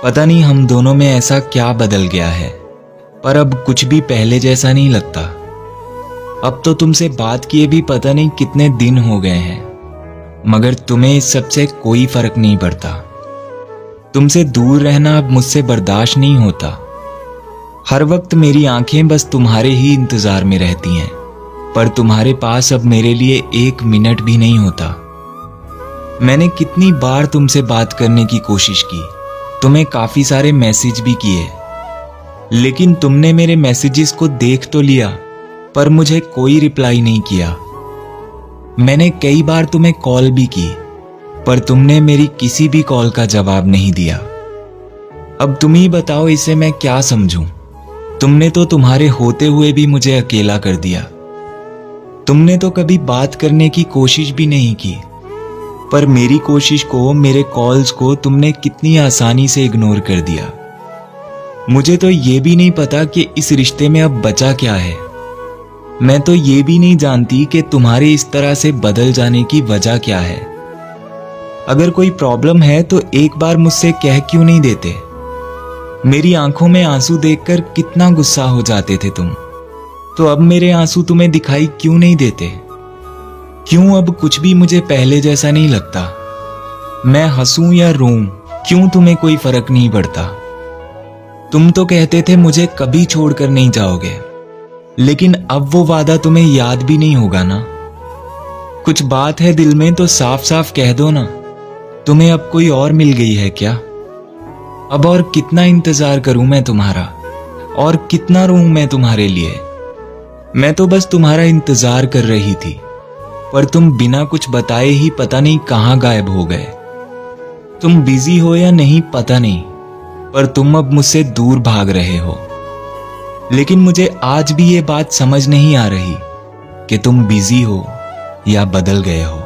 पता नहीं हम दोनों में ऐसा क्या बदल गया है, पर अब कुछ भी पहले जैसा नहीं लगता। अब तो तुमसे बात किए भी पता नहीं कितने दिन हो गए हैं, मगर तुम्हें इस सब से कोई फर्क नहीं पड़ता। तुमसे दूर रहना अब मुझसे बर्दाश्त नहीं होता। हर वक्त मेरी आंखें बस तुम्हारे ही इंतजार में रहती हैं, पर तुम्हारे पास अब मेरे लिए 1 मिनट भी नहीं होता। मैंने कितनी बार तुमसे बात करने की कोशिश की, तुम्हें काफी सारे मैसेज भी किए, लेकिन तुमने मेरे मैसेजेस को देख तो लिया, पर मुझे कोई रिप्लाई नहीं किया। मैंने कई बार तुम्हें कॉल भी की, पर तुमने मेरी किसी भी कॉल का जवाब नहीं दिया। अब तुम ही बताओ, इसे मैं क्या समझूं? तुमने तो तुम्हारे होते हुए भी मुझे अकेला कर दिया। तुमने तो कभी बात करने की कोशिश भी नहीं की, पर मेरी कोशिश को, मेरे कॉल्स को तुमने कितनी आसानी से इग्नोर कर दिया। मुझे तो ये भी नहीं पता कि इस रिश्ते में अब बचा क्या है। मैं तो ये भी नहीं जानती कि तुम्हारे इस तरह से बदल जाने की वजह क्या है। अगर कोई प्रॉब्लम है तो एक बार मुझसे कह क्यों नहीं देते? मेरी आंखों में आंसू देखकर कितना गुस्सा हो जाते थे तुम, तो अब मेरे आंसू तुम्हें दिखाई क्यों नहीं देते? क्यों अब कुछ भी मुझे पहले जैसा नहीं लगता? मैं हंसूं या रोऊं, क्यों तुम्हें कोई फर्क नहीं पड़ता? तुम तो कहते थे मुझे कभी छोड़कर नहीं जाओगे, लेकिन अब वो वादा तुम्हें याद भी नहीं होगा ना? कुछ बात है दिल में तो साफ साफ कह दो ना। तुम्हें अब कोई और मिल गई है क्या? अब और कितना इंतजार करूं मैं तुम्हारा, और कितना रोऊं मैं तुम्हारे लिए? मैं तो बस तुम्हारा इंतजार कर रही थी, पर तुम बिना कुछ बताए ही पता नहीं कहां गायब हो गए। तुम बिजी हो या नहीं पता नहीं, पर तुम अब मुझसे दूर भाग रहे हो। लेकिन मुझे आज भी ये बात समझ नहीं आ रही कि तुम बिजी हो या बदल गए हो।